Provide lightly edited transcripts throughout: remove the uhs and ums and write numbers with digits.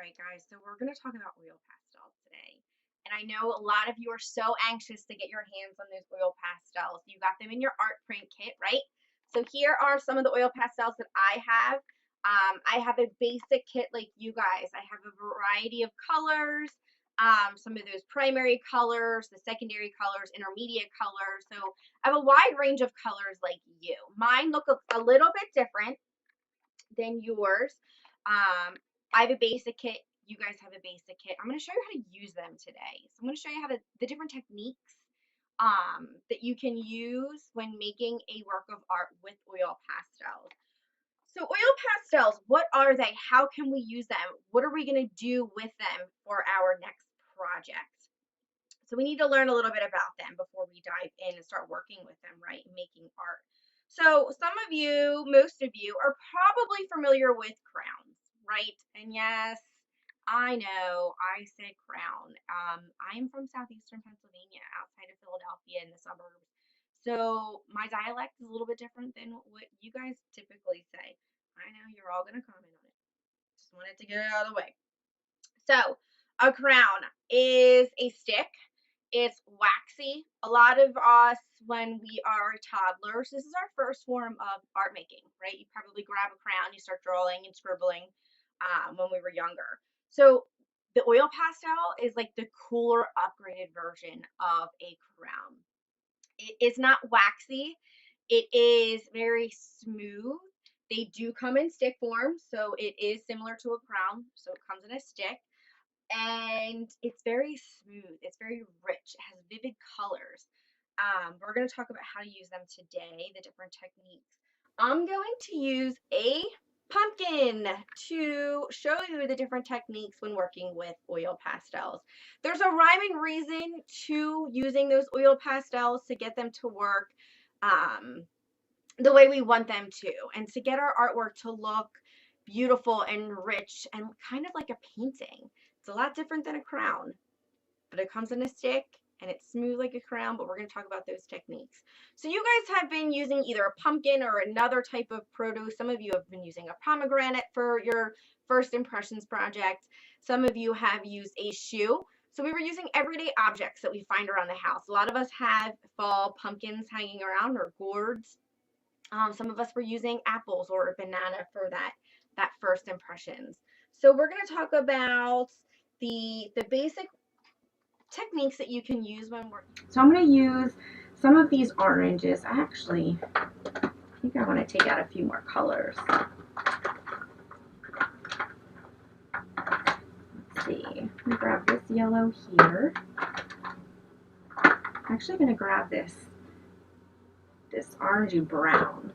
right, guys, so we're going to talk about oil pastels today. And I know a lot of you are so anxious to get your hands on those oil pastels. You got them in your art print kit, right? So here are some of the oil pastels that I have. I have a basic kit like you guys. I have a variety of colors, some of those primary colors, the secondary colors, intermediate colors. So I have a wide range of colors like you. Mine look a little bit different than yours. I have a basic kit. You guys have a basic kit. I'm going to show you how to use them today. So I'm going to show you how the different techniques that you can use when making a work of art with oil pastels. So oil pastels, what are they? How can we use them? What are we going to do with them for our next project? So we need to learn a little bit about them before we dive in and start working with them, right, and making art. So some of you, most of you, are probably familiar with crowns, right? And yes, I know I said crown. I am from southeastern Pennsylvania, outside of Philadelphia in the suburbs. So my dialect is a little bit different than what you guys typically say. I know you're all going to comment on it. Just wanted to get it out of the way. So a crown is a stick. It's waxy. A lot of us, when we are toddlers, this is our first form of art making, right? You probably grab a crayon, you start drawing and scribbling when we were younger. So the oil pastel is like the cooler, upgraded version of a crown. It is not waxy. It is very smooth. They do come in stick form, so it is similar to a crown. So it comes in a stick. And it's very smooth. It's very rich. It has vivid colors. We're going to talk about how to use them today, the different techniques. I'm going to use a pumpkin to show you the different techniques when working with oil pastels. There's a rhyme and reason to using those oil pastels to get them to work the way we want them to, and to get our artwork to look beautiful and rich and kind of like a painting. It's a lot different than a crown, but it comes in a stick and it's smooth like a crown, but we're going to talk about those techniques. So you guys have been using either a pumpkin or another type of produce. Some of you have been using a pomegranate for your first impressions project. Some of you have used a shoe. So we were using everyday objects that we find around the house. A lot of us have fall pumpkins hanging around or gourds. Some of us were using apples or a banana for that first impressions. So we're going to talk about the basic techniques that you can use when we're. So I'm going to use some of these oranges. I think I want to take out a few more colors. Let's see. I'm going to grab this yellow here. I'm actually going to grab this orangey brown.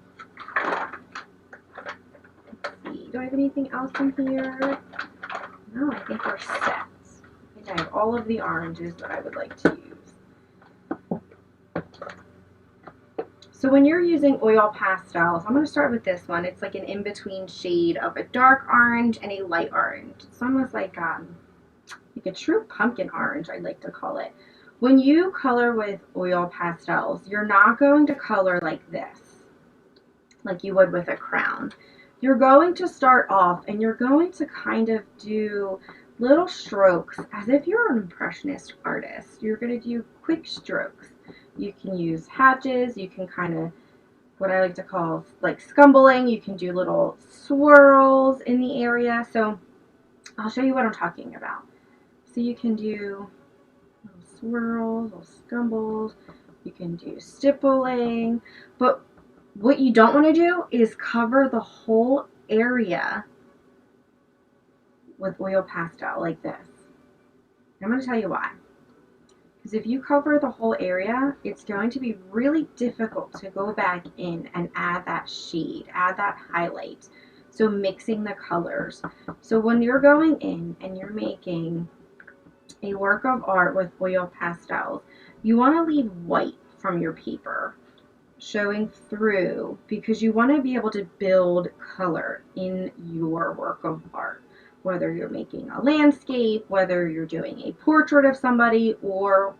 Let's see. Do I have anything else in here? No, I think we're set. I think I have all of the oranges that I would like to use. So when you're using oil pastels, I'm going to start with this one. It's like an in-between shade of a dark orange and a light orange. It's almost like a true pumpkin orange, I'd like to call it. When you color with oil pastels, you're not going to color like this, like you would with a crown. You're going to start off and you're going to kind of do little strokes as if you're an impressionist artist. You're going to do quick strokes. You can use hatches, you can kind of, what I like to call like scumbling, you can do little swirls in the area. So I'll show you what I'm talking about. So you can do little swirls, little scumbles, you can do stippling, but what you don't want to do is cover the whole area with oil pastel like this. I'm going to tell you why. Because if you cover the whole area, it's going to be really difficult to go back in and add that shade, add that highlight. So mixing the colors. So when you're going in and you're making a work of art with oil pastels, you want to leave white from your paper showing through, because you want to be able to build color in your work of art, whether you're making a landscape, whether you're doing a portrait of somebody, or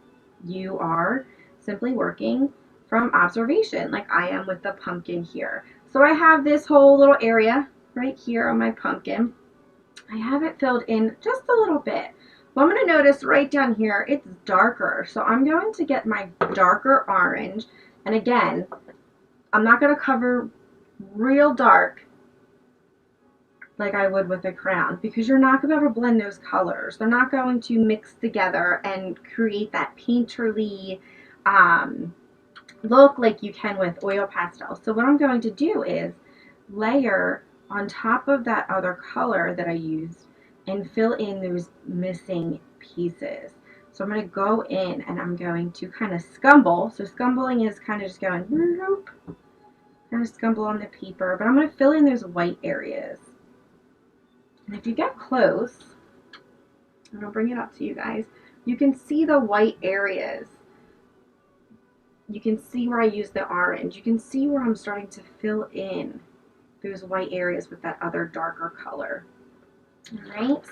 you are simply working from observation like I am with the pumpkin here. So I have this whole little area right here on my pumpkin, I have it filled in just a little bit. Well, I'm going to notice right down here, it's darker. So I'm going to get my darker orange. And again, I'm not going to cover real dark like I would with a crown, because you're not going to be able to blend those colors. They're not going to mix together and create that painterly look like you can with oil pastels. So what I'm going to do is layer on top of that other color that I used and fill in those missing pieces. So I'm going to go in and I'm going to kind of scumble. So scumbling is kind of just going, kind of scumble on the paper, but I'm going to fill in those white areas. And if you get close, and I'll bring it up to you guys, you can see the white areas. You can see where I use the orange. You can see where I'm starting to fill in those white areas with that other darker color. All right,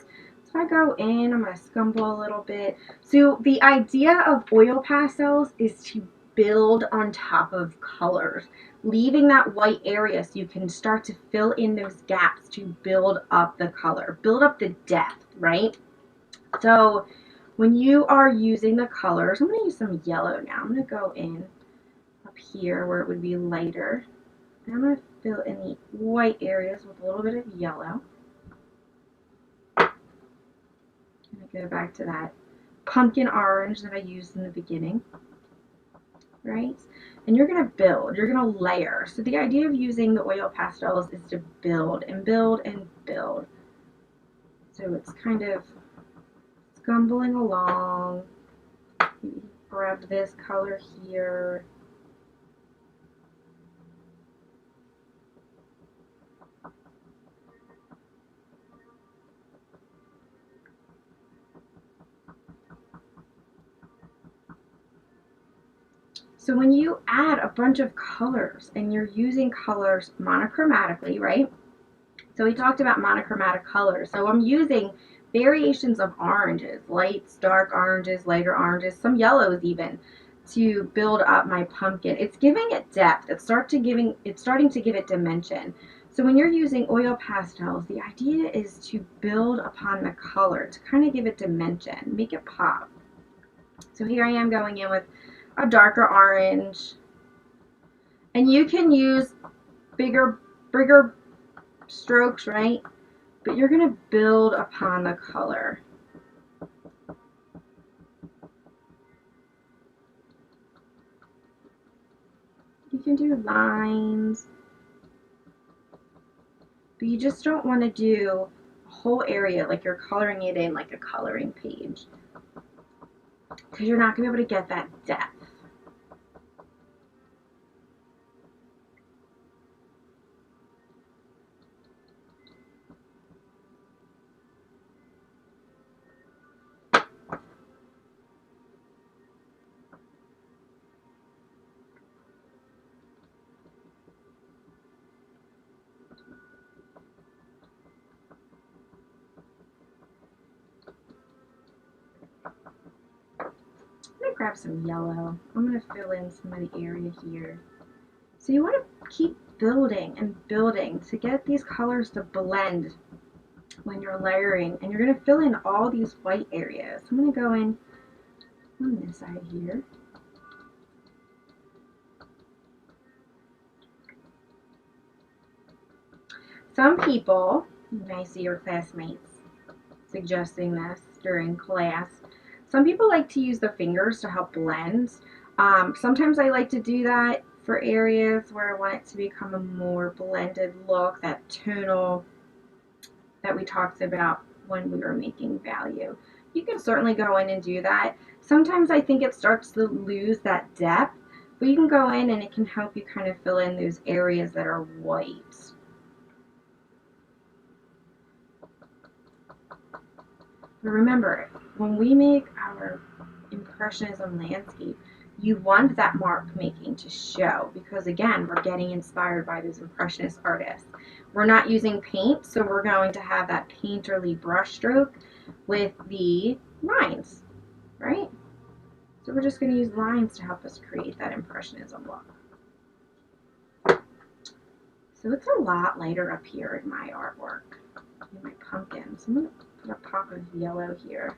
so I go in, I'm going to scumble a little bit. So the idea of oil pastels is to build on top of colors, leaving that white area so you can start to fill in those gaps to build up the color, build up the depth, right? So when you are using the colors, I'm going to use some yellow now. I'm going to go in up here where it would be lighter. And I'm going to fill in the white areas with a little bit of yellow. I'm going to go back to that pumpkin orange that I used in the beginning. Right? And you're going to build, you're going to layer. So the idea of using the oil pastels is to build and build and build. So it's kind of scumbling along. Grab this color here. So when you add a bunch of colors and you're using colors monochromatically, right? So we talked about monochromatic colors. So I'm using variations of oranges, lights, dark oranges, lighter oranges, some yellows even, to build up my pumpkin. It's giving it depth. It's starting to give it dimension. So when you're using oil pastels, the idea is to build upon the color, to kind of give it dimension, make it pop. So here I am going in with a darker orange. And you can use bigger strokes, right? But you're going to build upon the color. You can do lines, but you just don't want to do a whole area like you're coloring it in like a coloring page, because you're not going to be able to get that depth. I'm going to grab some yellow. I'm going to fill in some of the area here. So you want to keep building and building to get these colors to blend when you're layering, and you're going to fill in all these white areas. I'm going to go in on this side here. Some people, you may see your classmates suggesting this during class, some people like to use their fingers to help blend. Sometimes I like to do that for areas where I want it to become a more blended look, that tonal that we talked about when we were making value. You can certainly go in and do that. Sometimes I think it starts to lose that depth, but you can go in and it can help you kind of fill in those areas that are white. But remember, when we make our Impressionism landscape, you want that mark making to show, because again, we're getting inspired by those Impressionist artists. We're not using paint, so we're going to have that painterly brushstroke with the lines, right? So we're just going to use lines to help us create that Impressionism look. So it's a lot lighter up here in my artwork. do my pumpkins. I'm going to put a pop of yellow here.